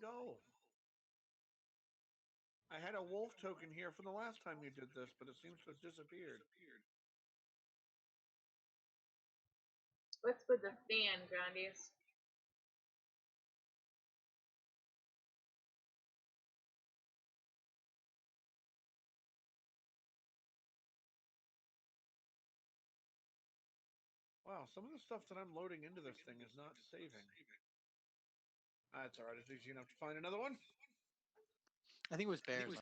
go? I had a wolf token here from the last time you did this, but it seems to have disappeared. What's with the fan, Grandius? Wow, some of the stuff that I'm loading into this thing is not saving. That's alright, it's easy enough to find another one. I think it was bears.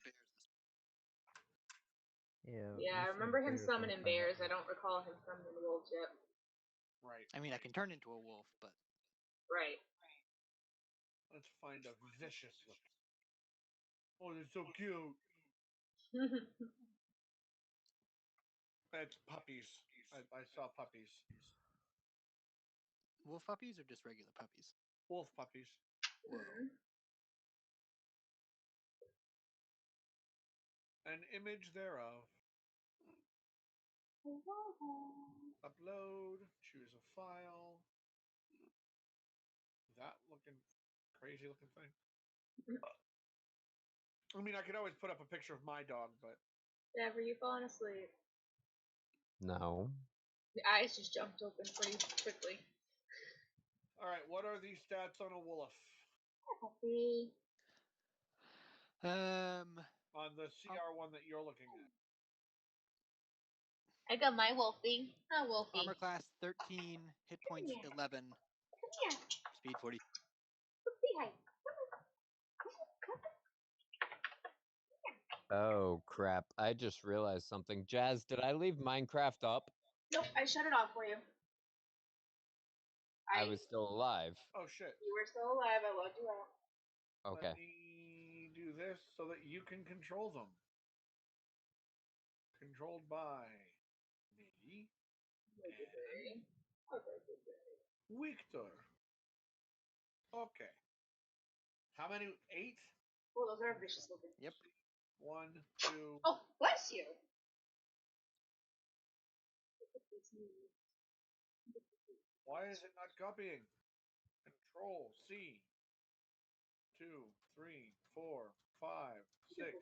Yeah, I remember him summoning bears. I don't recall him summoning wolves yet. Right. I mean, I can turn into a wolf, but Right. Let's find a vicious looking. Oh, they're so cute. It's puppies. I saw puppies. wolf puppies or just regular puppies? Wolf puppies. Whoa. An image thereof. Upload. Choose a file. That looking crazy looking thing. I mean, I could always put up a picture of my dog, but Dad, were you falling asleep? No. The eyes just jumped open pretty quickly. all right. What are these stats on a wolf? Puppy. On the CR one that you're looking at. I got my Wolfie. Hi, Wolfie. Armor class 13, hit points 11, Come here. speed 40. Say hi. Oh crap! I just realized something. Jazz, did I leave Minecraft up? Nope, I shut it off for you. I was still alive. Oh shit. You were still alive. I logged you out. Okay. Let me do this so that you can control them. Controlled by me and Victor. Okay. How many? 8? Well, those are vicious looking. Yep. 1, 2. Oh, bless you. Why is it not copying? Control C. 2, 3, 4, 5, 6,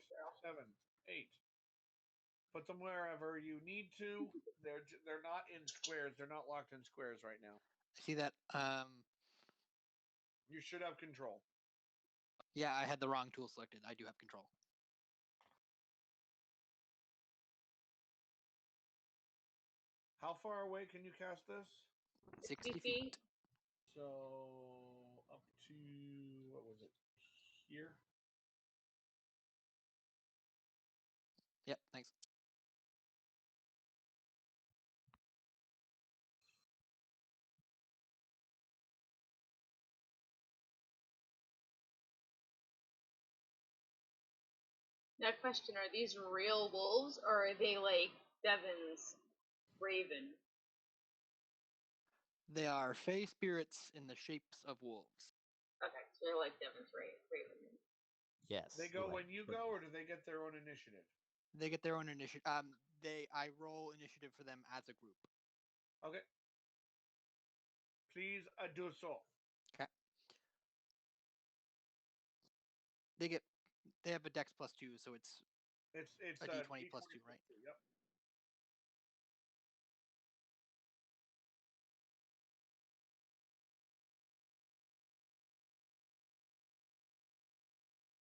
7, 8. Put them wherever you need to. They're not in squares. They're not locked in squares right now. See that? You should have control. Yeah, I had the wrong tool selected. I do have control. How far away can you cast this? 60 feet. So up to, what was it? Here? Yep, thanks. Now, question: are these real wolves, or are they like Devon's raven? They are fey spirits in the shapes of wolves. Okay, so they're like Devon's raven. Yes. They go when you go, or do they get their own initiative? They get their own initiative. I roll initiative for them as a group. Okay. Please do so. Okay. They have a dex +2, so it's a d20 +2, right? Yep.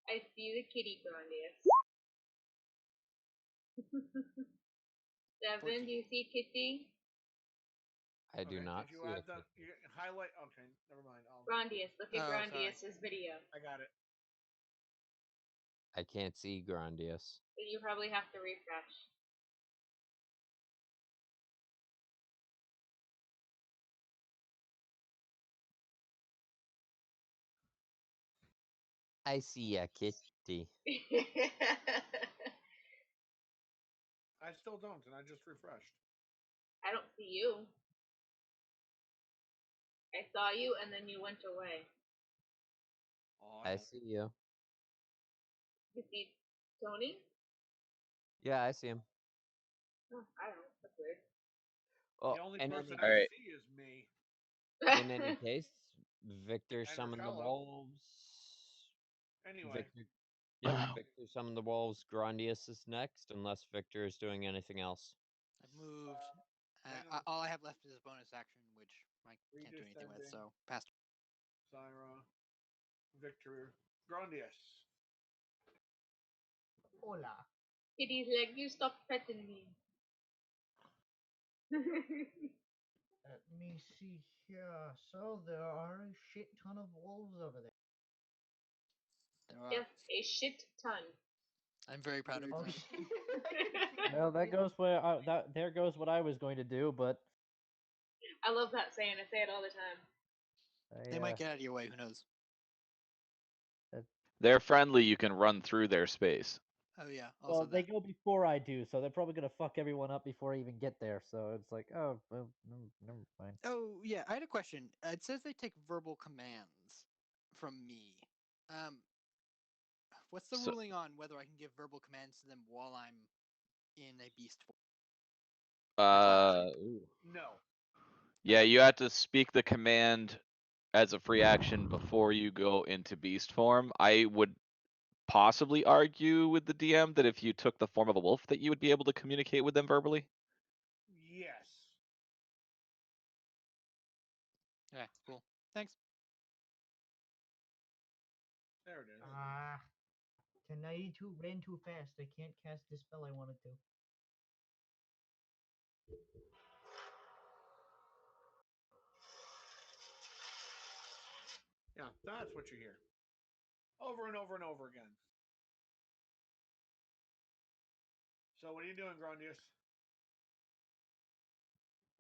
I see the kitty, Grandius. Devon, 14. do you see kitty? I do not. Did you add the highlight? Okay, never mind. Grandius, look at Oh, Grandius's video. I got it. I can't see Grandius. But you probably have to refresh. I see a kitty. I still don't, and I just refreshed. I don't see you. I saw you, and then you went away. Oh, I see you. You see Tony? Yeah, I see him. Oh, I don't know. That's weird. Oh, the only in person any, I see is me. in any case, Victor And summoned the Raquel. wolves. Anyway, Victor, yeah, Victor summoned the wolves. Grandius is next, unless Victor is doing anything else. I've moved. hang on. All I have left is a bonus action, which I can't do anything with. Redescending. So pass. Zyra, Victor, Grandius. Hola. Kitty's like, you stop petting me. Let me see here. So there are a shit ton of wolves over there. There are. Yes, a shit ton. I'm very proud of you. Oh Brandon. shit! Well, that goes where there goes what I was going to do, but I love that saying. I say it all the time. They might get out of your way. Who knows? They're friendly. You can run through their space. Oh yeah. Also well, they that. go before I do, so they're probably gonna fuck everyone up before I even get there. So it's like, oh, well, never mind. Oh yeah. I had a question. It says they take verbal commands from me. What's the So- ruling on whether I can give verbal commands to them while I'm in a beast form? No. Yeah, you have to speak the command as a free action before you go into beast form. I would possibly argue with the DM that if you took the form of a wolf, that you would be able to communicate with them verbally. Yes. Yeah. Cool. Thanks. There it is. Tonight too ran too fast. I can't cast the spell I wanted to. Yeah, that's what you hear. Over and over and over again. So what are you doing, Grandius?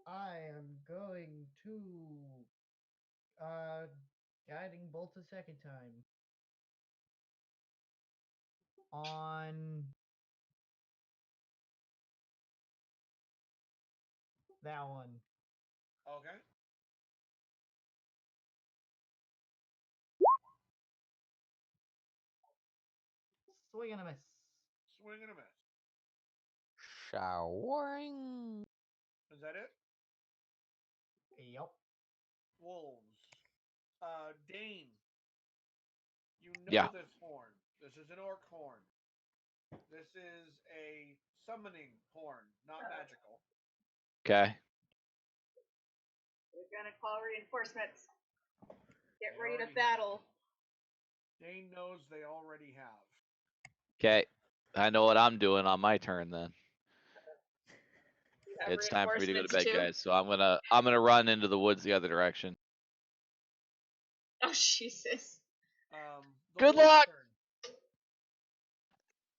I am going to guiding bolt a second time. On that one. Okay. Swing and a miss. Swing and a miss. Showering. Is that it? Yep. Wolves. Dane. You know Yeah. this horn. This is an orc horn. This is a summoning horn, not magical. Okay. We're gonna call reinforcements. Get They ready to already battle. Dane knows they already have. Okay. I know what I'm doing on my turn then. You have It's time for me to go to reinforcements bed, too? guys. So I'm gonna run into the woods the other direction. Oh Jesus. The Good wolf's luck! turn.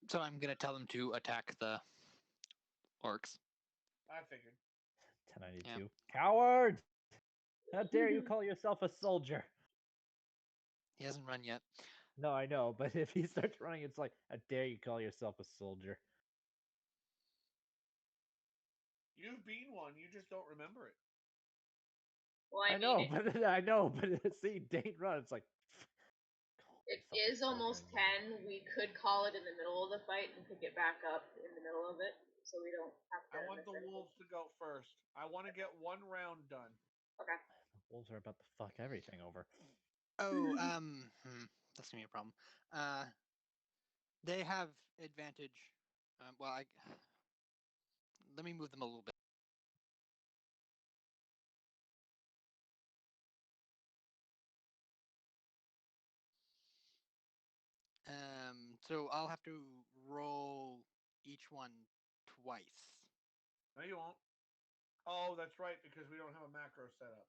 So I'm gonna tell them to attack the orcs. I figured. 1092. Coward! How dare you call yourself a soldier? He hasn't run yet. No, I know, but if he starts running, it's like, how dare you call yourself a soldier? You've been one, you just don't remember it. Well, I know, but see, Dane run. It's like it is almost 10. We could call it in the middle of the fight and pick it back up in the middle of it, so we don't have to. I want miss the anything. wolves to go first. I want to get one round done. Okay. wolves are about to fuck everything over. Oh, that's gonna be a problem. They have advantage. Let me move them a little bit. So I'll have to roll each one twice. No, you won't. Oh, that's right, because we don't have a macro set up.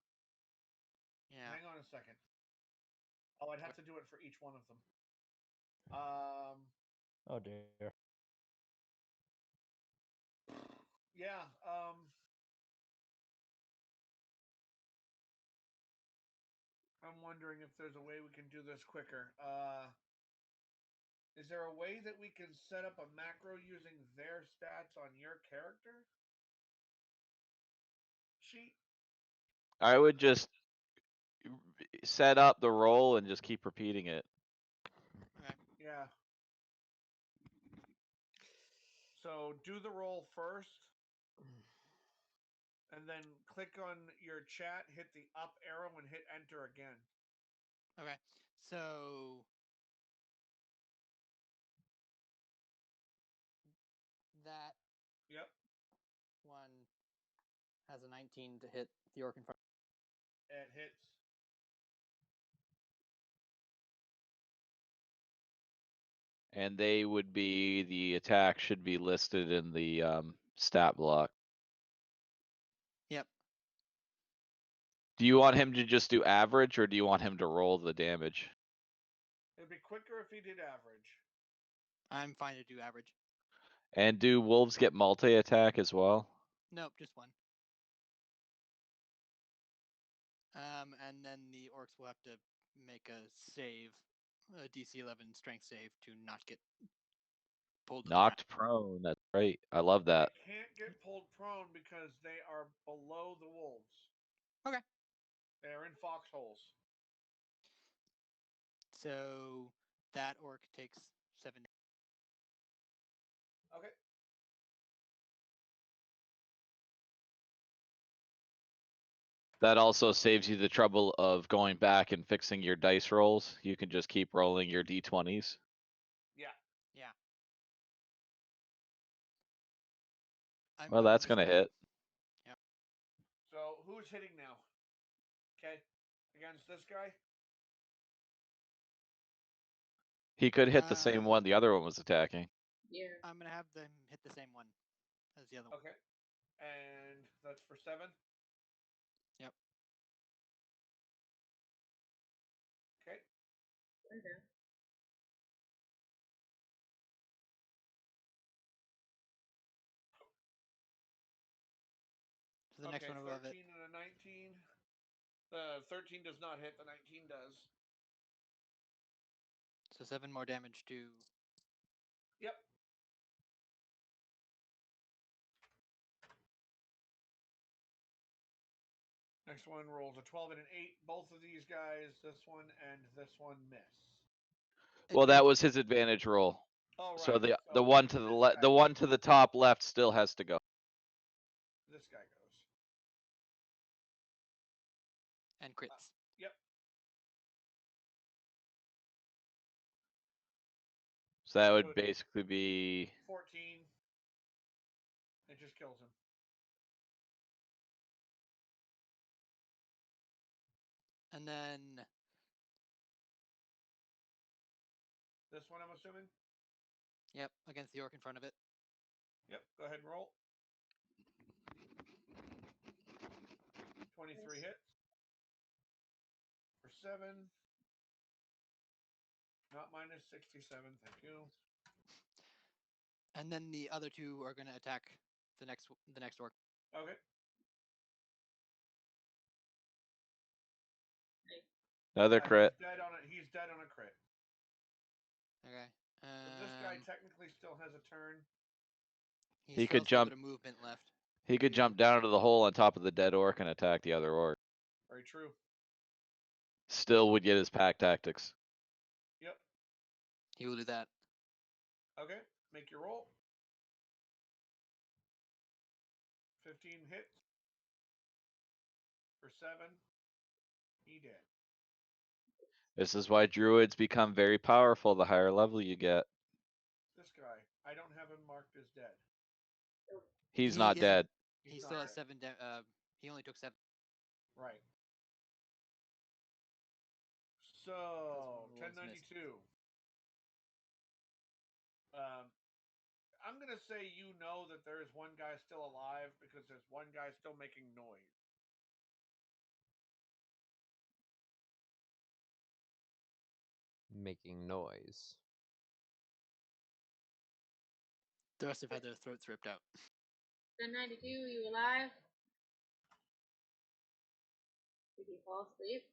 Yeah. Hang on a second. Oh, I'd have to do it for each one of them. Oh dear. Yeah. I'm wondering if there's a way we can do this quicker. Is there a way that we can set up a macro using their stats on your character sheet? I would just set up the roll and just keep repeating it. Okay. Yeah. So do the roll first, and then click on your chat, hit the up arrow, and hit enter again. Okay. So Yep. One has a 19 to hit the orc in front. It hits. And they would be, the attack should be listed in the stat block. Yep. Do you want him to just do average or do you want him to roll the damage? It'd be quicker if he did average. I'm fine to do average. And do wolves get multi-attack as well? Nope, just one. And then the orcs will have to make a save, a DC 11 strength save to not get pulled to the ground. Knocked prone, that's right. I love that. They can't get pulled prone because they are below the wolves. Okay. They're in foxholes. So that orc takes 7. Okay. That also saves you the trouble of going back and fixing your dice rolls. You can just keep rolling your d20s. Yeah. Yeah. Well, that's gonna hit. Yep. So who's hitting now? Okay. Against this guy? He could hit the same one the other one was attacking. Yeah. I'm gonna have them hit the same one as the other one. Okay. And that's for 7? Yep. Okay. Okay. So the next one above 13 it. and a 19. The 13 does not hit. The 19 does. So 7 more damage to. Yep. Next one rolls a 12 and an 8. Both of these guys, this one and this one, miss. Well, that was his advantage roll. Oh, right. So the So one to the left, the one to the top left still has to go. This guy goes. And crits. Yep. So that would basically be 14. It just kills him. And then This one, I'm assuming? Yep, against the orc in front of it. Yep, go ahead and roll. 23 hits. For 7. Not minus 67, thank you. And then the other two are gonna attack the next orc. Okay. another crit. He's dead on a crit. Okay. So this guy technically still has a turn. He could jump. A movement left. He could jump down into the hole on top of the dead orc and attack the other orc. Very true. Still would get his pack tactics. Yep. He will do that. Okay, make your roll. 15 hits. For 7. He did. This is why druids become very powerful the higher level you get. This guy, I don't have him marked as dead. He's not dead. He still has 7. He only took 7. Right. So 1092. I'm gonna say you know that there is one guy still alive because there's one guy still making noise. Making noise. The rest have had their throats ripped out. 1092, you alive? Did you fall asleep?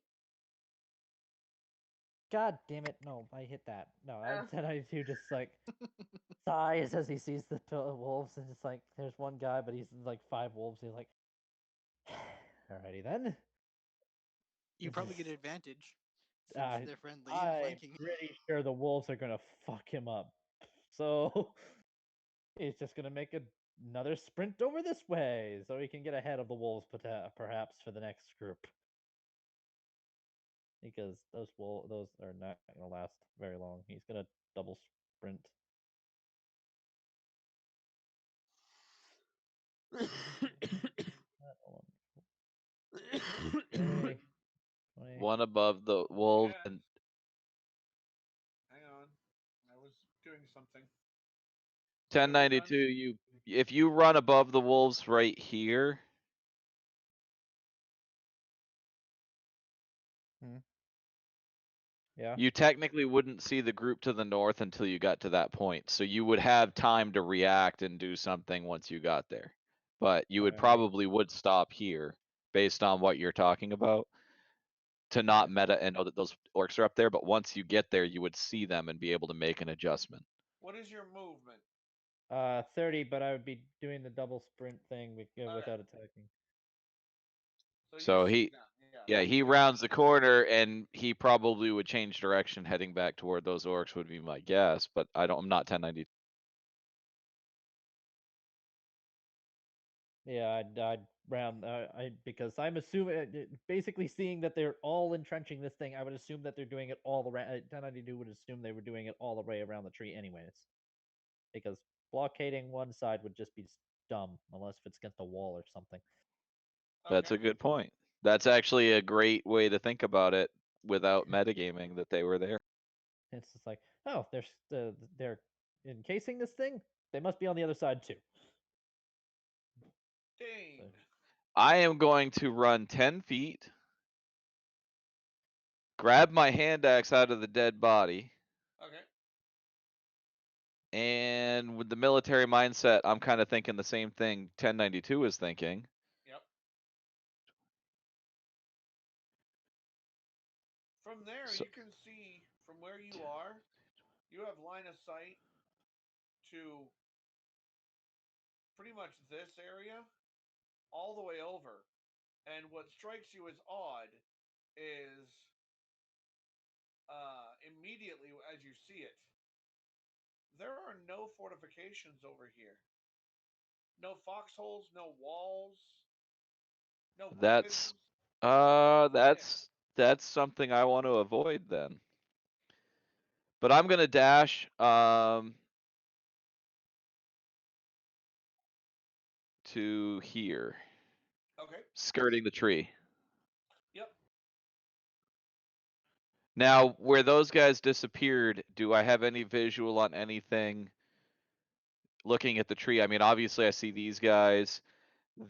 God damn it! No, I hit that. No, Oh. instead I do just like sighs as he sees the wolves, and it's like there's one guy, but he's like 5 wolves. He's like, alrighty then. You probably get advantage since they're friendly and I'm flanking. pretty sure the wolves are gonna fuck him up. So he's just gonna make another sprint over this way, so he can get ahead of the wolves, perhaps for the next group. Because those are not gonna last very long. He's gonna double sprint. one above the wolves, Yes. and Hang on. I was doing something. 1092. If you run above the wolves right here, Yeah. you technically wouldn't see the group to the north until you got to that point. So you would have time to react and do something once you got there. But you would Right. probably would stop here based on what you're talking about to not Right. meta and know that those orcs are up there. But once you get there, you would see them and be able to make an adjustment. What is your movement? 30, but I would be doing the double sprint thing Okay. without attacking. So you see he, them. yeah, he rounds the corner and he probably would change direction heading back toward those orcs would be my guess, but I'm not 1090. Yeah, I'd round. Because I'm assuming, basically seeing that they're all entrenching this thing, I would assume that they're doing it all around. 1092 would assume they were doing it all the way around the tree, anyways. Because blockading one side would just be dumb, unless if it's against a wall or something. That's a good point. That's actually a great way to think about it without metagaming that they were there. It's just like, oh, they're encasing this thing. They must be on the other side too. Dane. I am going to run 10 feet, grab my hand axe out of the dead body. Okay. And with the military mindset, I'm kind of thinking the same thing 1092 is thinking. Yep. From there, So- you can see from where you are, you have line of sight to pretty much this area all the way over. And what strikes you as odd is immediately as you see it, there are no fortifications over here. No foxholes, no walls, no weapons. That's something I want to avoid then. But I'm gonna dash to here. Okay. Skirting the tree. Yep. Now, where those guys disappeared, do I have any visual on anything looking at the tree? I mean, obviously I see these guys.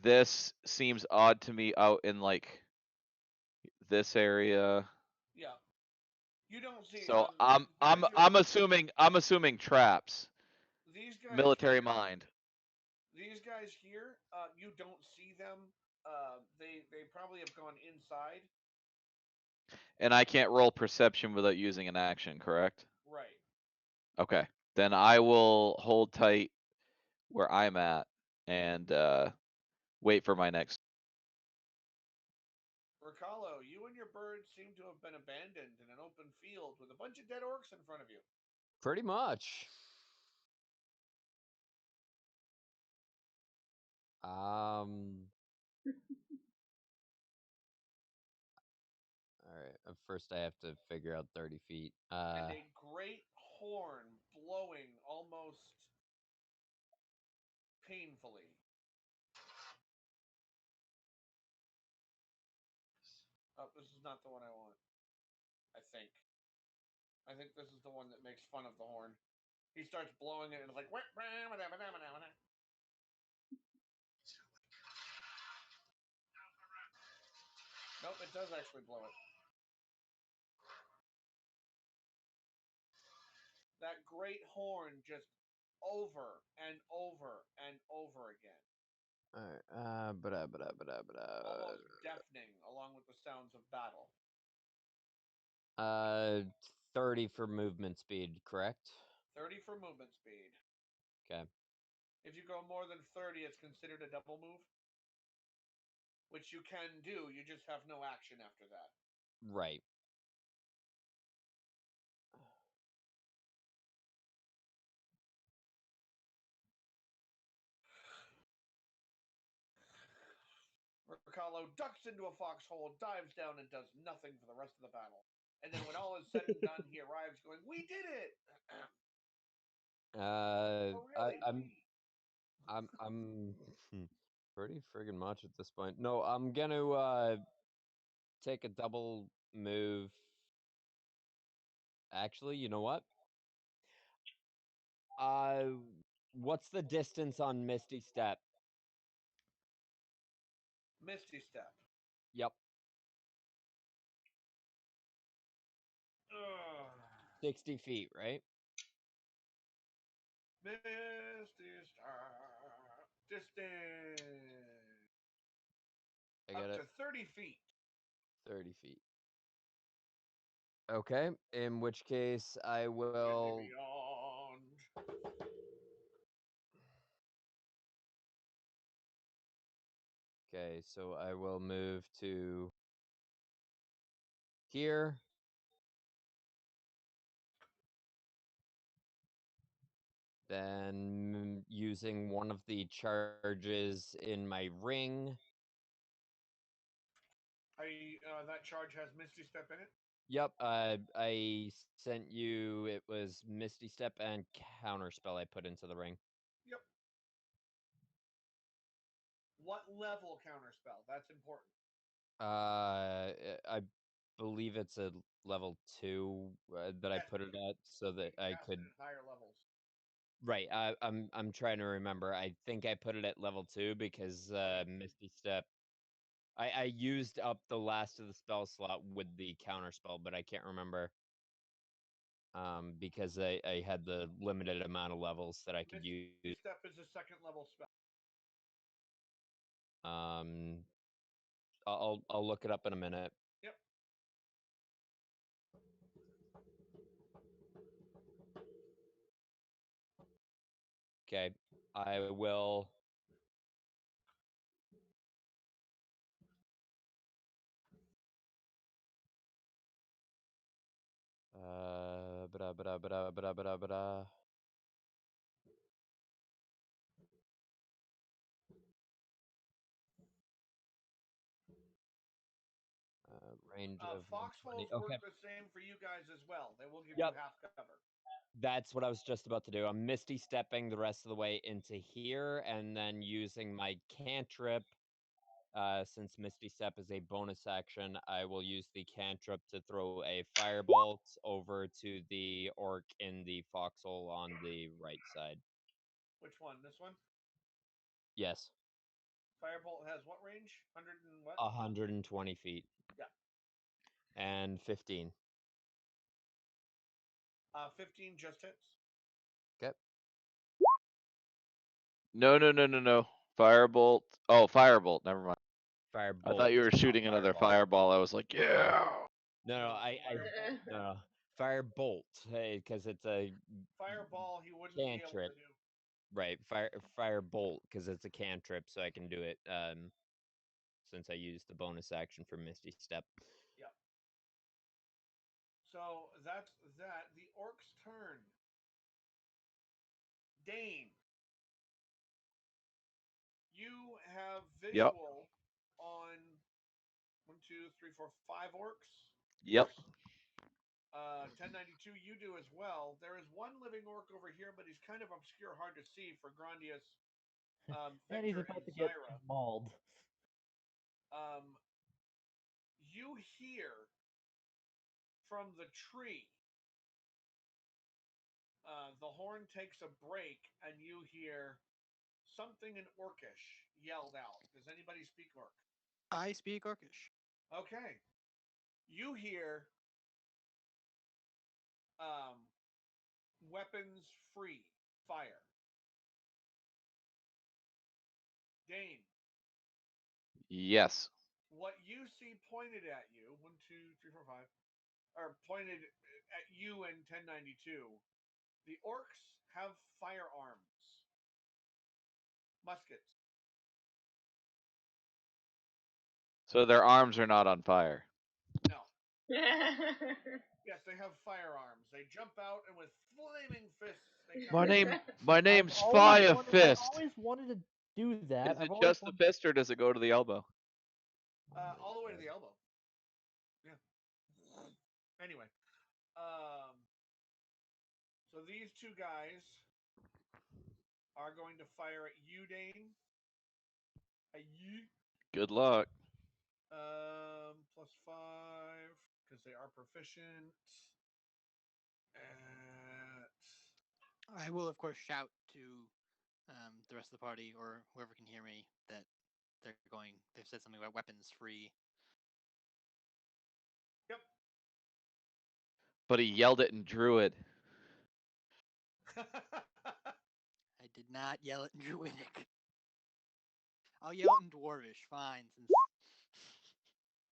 This seems odd to me out in like this area. Yeah. You don't see. So mind I'm assuming traps. these guys. Military here, mind. These guys here, you don't see them. They probably have gone inside. And I can't roll perception without using an action, correct? Right. Okay. Then I will hold tight where I'm at and wait for my next. Ricalo, you and your birds seem to have been abandoned in an open field with a bunch of dead orcs in front of you. Pretty much. Alright, first I have to figure out 30 feet. And a great horn blowing almost painfully. Oh, this is not the one I want. I think. I think this is the one that makes fun of the horn. He starts blowing it and it's like. Nope, it does actually blow it. That great horn just over and over and over again. Alright, Almost deafening along with the sounds of battle. 30 for movement speed, correct? 30 for movement speed. Okay. If you go more than 30, it's considered a double move. Which you can do, you just have no action after that. Right. Ricalo ducks into a foxhole, dives down, and does nothing for the rest of the battle. And then when all is said and done, he arrives going, "We did it!" Oh, really? I'm pretty friggin' much at this point. No, I'm gonna take a double move. Actually, you know what? What's the distance on Misty Step? Misty Step. Yep, Ugh. 60 feet, right? Misty Step. Distance. I got Up it. to 30 feet. 30 feet. Okay, in which case I will. Beyond. Okay, so I will move to here. Then using one of the charges in my ring. That charge has Misty Step in it. Yep, I sent you. It was Misty Step and Counterspell I put into the ring. Yep. What level counterspell? That's important. I believe it's a level 2 that I Yes, put it at, so You that can I cast could. it at higher levels. Right, I'm trying to remember. I think I put it at level 2 because Misty Step. I used up the last of the spell slot with the counterspell, but I can't remember. Because I had the limited amount of levels that I could use. Misty Step is a second level spell. I'll look it up in a minute. Yep. Okay, I will. Bada, bada, bada, bada, bada, bada. Range of Foxholes 120. Okay, work the same for you guys as well. They will give Yep. you half cover. That's what I was just about to do. I'm Misty Stepping the rest of the way into here, and then using my cantrip. Since Misty Step is a bonus action, I will use the cantrip to throw a firebolt over to the orc in the foxhole on the right side. Which one? This one? Yes, Firebolt has what range? 100 and what? 120 feet. Yeah. And 15. 15 just hits. Okay. No. Firebolt. Oh, Firebolt. Never mind. Firebolt. I thought you were shooting another fireball. I was like, yeah. No, no. Firebolt, because it's a Fireball, he wouldn't be able cantrip. to do. Right, firebolt, because it's a cantrip, so I can do it. Since I used the bonus action for Misty Step. Yep. So that's that. The orc's turn. Dane. You have visual on 1, 2, 3, 4, 5 orcs. Yep. 1092, you do as well. There is one living orc over here, but he's kind of obscure, hard to see for Grandius, And he's Victor, about and to get Zyra. mauled. You hear from the tree. The horn takes a break, and you hear something in Orcish yelled out. Does anybody speak Orc? I speak Orcish. Okay. You hear weapons free, fire. Dane. Yes. What you see pointed at you, 1, 2, 3, 4, 5, or pointed at you in 1092, the orcs have firearms. Muskets. So their arms are not on fire. No. Yes, they have firearms. They jump out and with flaming fists they come. My name's I've Fire always Fist. wanted to do that. Is it just the fist or does it go to the elbow? All the way to the elbow. Yeah. Anyway, so these two guys are going to fire at you, Dane. At you. Good luck. +5, because they are proficient at. I will, of course, shout to the rest of the party or whoever can hear me that they've said something about weapons free. Yep. But he yelled it in Druid. I did not yell it in Druidic. I'll yell it in Dwarvish, fine.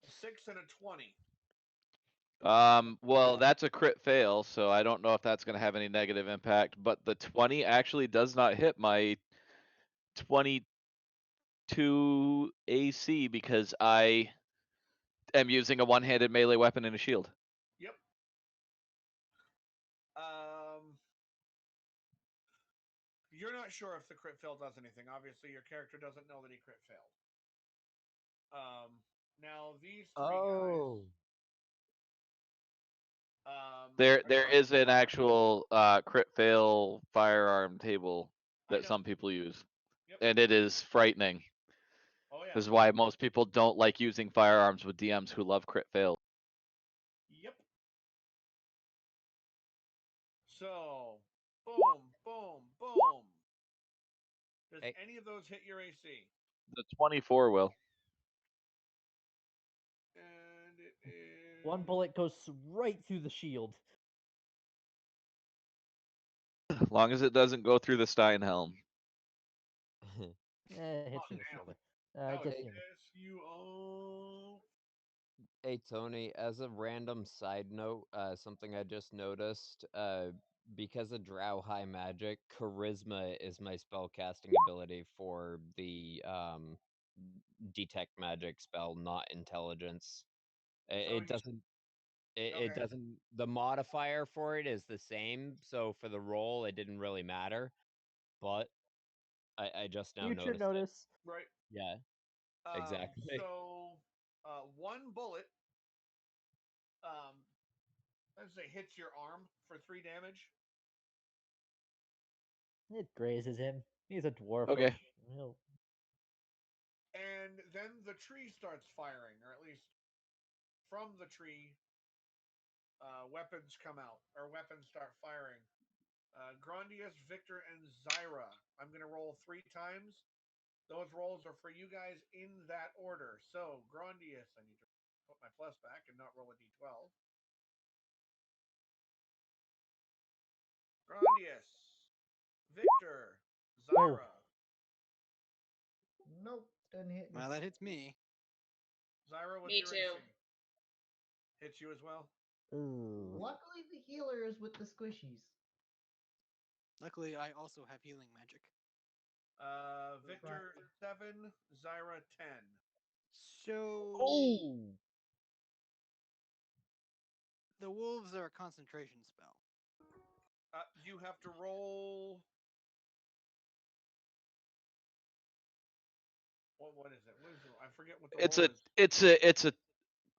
Since 6 and a 20. Well, that's a crit fail, so I don't know if that's going to have any negative impact. But the 20 actually does not hit my 22 AC because I am using a one-handed melee weapon and a shield. Yep. You're not sure if the crit fail does anything. Obviously, your character doesn't know that he crit failed. Now these three guys. There is an actual crit fail firearm table that some people use, and it is frightening. Oh yeah. This is why most people don't like using firearms with DMs who love crit fail. Yep. So, boom, boom, boom. Does any of those hit your AC? The 24 will. And it is. One bullet goes right through the shield. As long as it doesn't go through the Steinhelm. It hits you in the shoulder. Gets you. You all. Hey Tony, as a random side note, something I just noticed, because of Drow High Magic, Charisma is my spellcasting ability for the detect magic spell, not intelligence. It doesn't. It doesn't. The modifier for it is the same, so for the roll, it didn't really matter. But I just now Future noticed. notice. Right. Yeah. Exactly. So, one bullet, let's say, hits your arm for 3 damage. It grazes him. He's a dwarf. Okay. And then the tree starts firing, or at least from the tree, weapons come out, or weapons start firing. Grondius, Victor, and Zyra. I'm going to roll 3 times. Those rolls are for you guys in that order. So, Grondius, I need to put my plus back and not roll a d12. Grondius, Victor, Zyra. Nope, doesn't hit me. Well, that hits me. Zyra, what's Me your too. AC? Hits you as well? Ooh. Luckily, the healer is with the squishies. Luckily, I also have healing magic. Victor 7, Zyra 10. So the wolves are a concentration spell. You have to roll. What is it? I forget what the roll is. It's a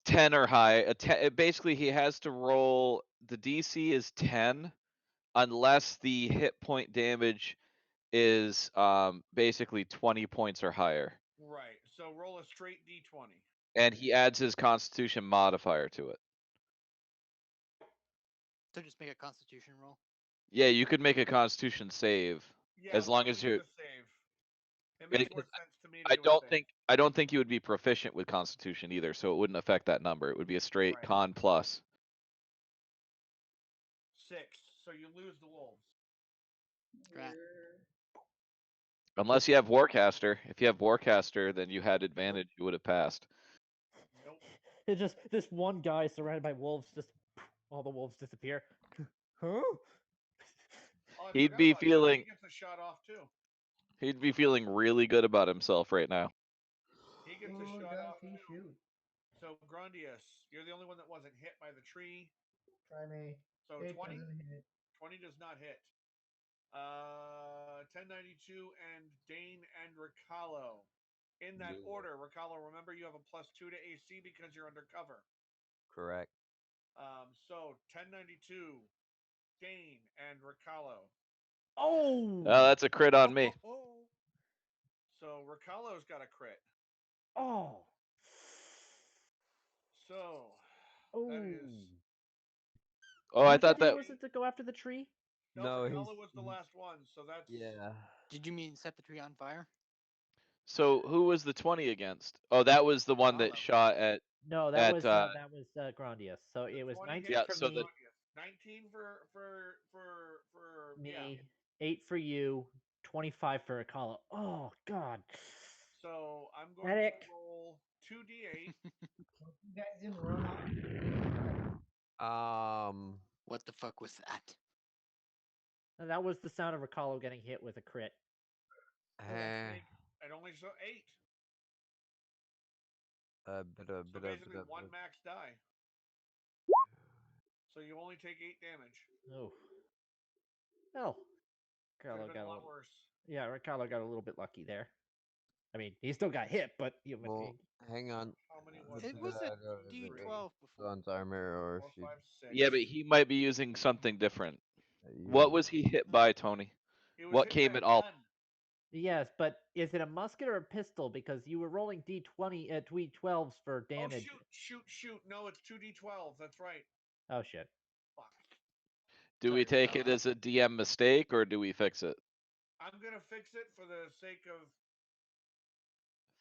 10 or high. Basically, he has to roll. The DC is 10, unless the hit point damage is basically 20 points or higher. Right. So roll a straight d20. And he adds his Constitution modifier to it. So just make a Constitution roll. Yeah, you could make a Constitution save as long as you're. Save. It makes more sense to me to I do a don't save. think I don't think you would be proficient with Constitution either, so it wouldn't affect that number. It would be a straight con plus. 6. So you lose the wolves. Right. Unless you have Warcaster. If you have Warcaster, then you had advantage. You would have passed. Nope. It's just this one guy surrounded by wolves. Just all the wolves disappear. Huh? He'd be feeling. He gets a shot off too. He'd be feeling really good about himself right now. He gets a shot off too. So Grondius, you're the only one that wasn't hit by the tree. Try me. So it 20. Doesn't hit. 20 does not hit. 1092 and Dane and Ricalo. In that order, Ricalo, remember you have a +2 to AC because you're undercover. Correct. So 1092, Dane and Ricalo. Oh! That's a crit on me. So Ricalo's got a crit. Oh! So Oh. That is. Oh, I Whose thought idea that. was it to go after the tree? No, Felfakala he's- was the last one, so that's. Yeah. Did you mean set the tree on fire? So who was the 20 against? Oh, that was the one that Apollo. shot at. No, At, that was Grandius. So it was 20 19 Yeah, for so me, the- 19 for me, yeah. 8 for you, 25 for Akala. Oh God. So I'm going Medic. to roll 2d8. You guys didn't run off. What the fuck was that? And that was the sound of Akala getting hit with a crit. So that's make it only so 8. So basically one max die. So you only take 8 damage. Oh. Oh. Could have Carlo been got a a lot little. worse. Yeah, Carlo got a little bit lucky there. I mean, he still got hit, but you know, Well, hang on. How many was It it? was a Three, D12 before. On timer, or if 4, you 5, 6. Yeah, but he might be using something different. you- What was he hit by, Tony? He was What hit came by a at all? gun. yes, but is it a musket or a pistol? Because you were rolling D20 D12s for damage. Oh shoot! No, it's 2d12. That's right. Oh shit. Fuck. Do we Sorry, take it as a DM mistake or do we fix it? I'm gonna fix it for the sake of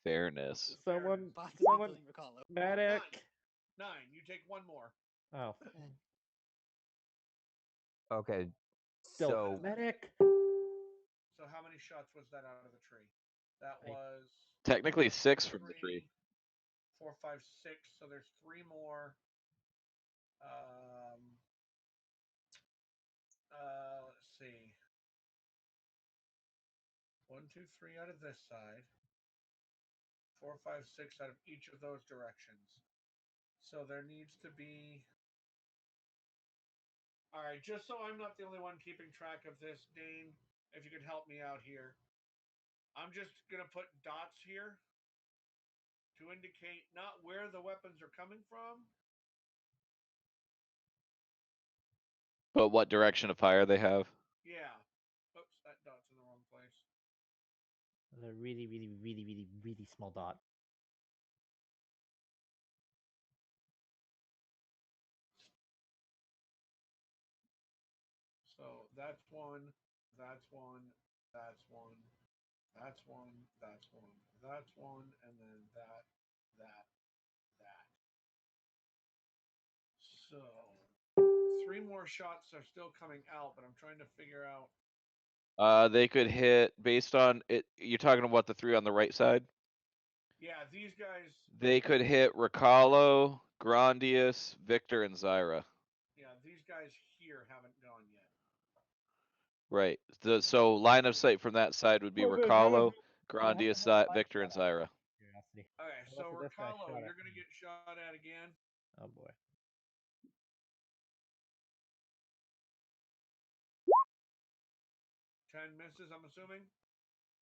Fairness. Someone, Possibly someone, killing Apollo. medic. 9. You take one more. Oh, Okay. still So medic. So how many shots was that out of the tree? That I- was Technically 1, 6 2, from the 3, tree. 4, 5, 6. So there's 3 more. Let's see. 1, 2, 3 out of this side. 4, 5, 6 out of each of those directions. So there needs to be. All right, just so I'm not the only one keeping track of this, Dane, if you could help me out here. I'm just gonna put dots here to indicate not where the weapons are coming from. But what direction of fire they have? Yeah. Oops, that dot's in the wrong place. A really, really, really, really, really small dot. So that's one, that's one, that's one, that's one, that's one, that's one, and then that. So 3 more shots are still coming out, but I'm trying to figure out. They could hit based on it. You're talking about the 3 on the right side? Yeah, these guys. They could hit Ricalo, Grandius, Victor, and Zyra. Yeah, these guys here haven't gone yet. Right. So line of sight from that side would be Ricalo, Grandius, Victor, and Zyra. Curiosity. Okay, Well, so look at this guy Ricalo, shot at you're gonna get shot at again. Oh boy. 10 misses, I'm assuming.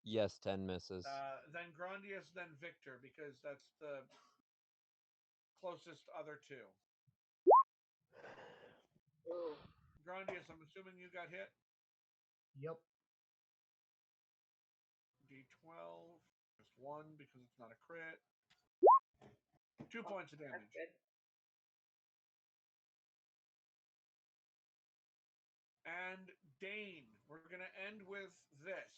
yes, 10 misses. Then Grandius, then Victor, because that's the closest other 2. Ooh. Grandius, I'm assuming you got hit. Yep. D12, just 1 because it's not a crit. 2 points of damage. That's good. And Dane, we're gonna end with this.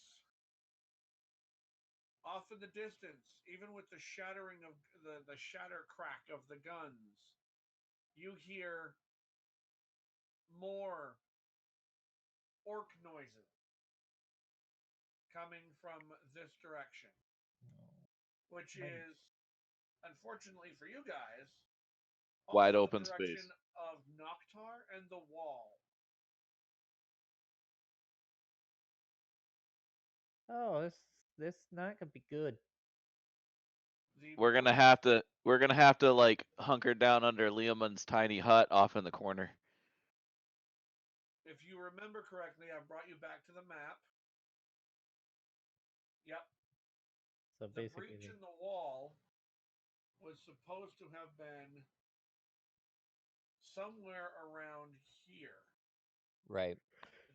Off in the distance, even with the shattering of the shatter crack of the guns, you hear more orc noises coming from this direction, which is, unfortunately for you guys, Wide also open the direction space. of Noctar and the wall. Oh, this not gonna be good. We're gonna have to like hunker down under Leomund's tiny hut off in the corner. If you remember correctly, I brought you back to the map. Yep. So The basically, breach in the wall was supposed to have been somewhere around here. Right.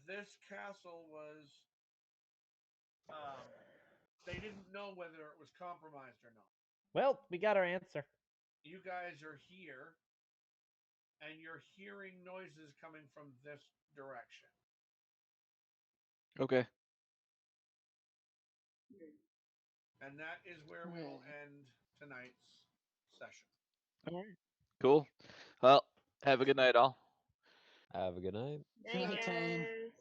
This castle was. They didn't know whether it was compromised or not. well, we got our answer. You guys are here. and you're hearing noises coming from this direction. Okay. And that is where we will Okay. end tonight's session. All right. Cool. Well, have a good night, all. Have a good night. Good night, team. Laters.